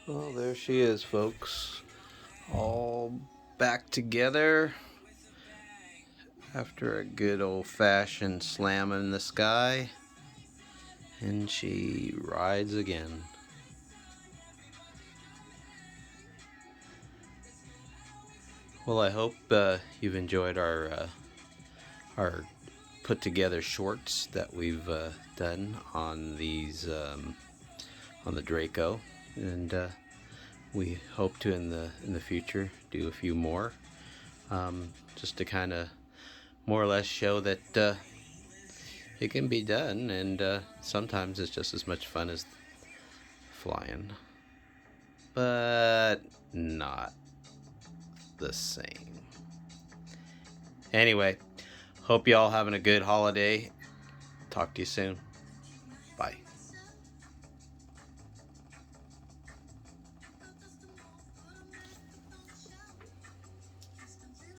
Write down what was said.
Well, there she is, folks. All back together after a good old-fashioned slam in the sky. And she rides again. Well, I hope you've enjoyed our put together shorts that we've done on these on the Draco, and we hope to in the future do a few more, just to kind of more or less show that it can be done, and sometimes it's just as much fun as flying, but not the same. Anyway, hope y'all having a good holiday. Talk to you soon. Bye.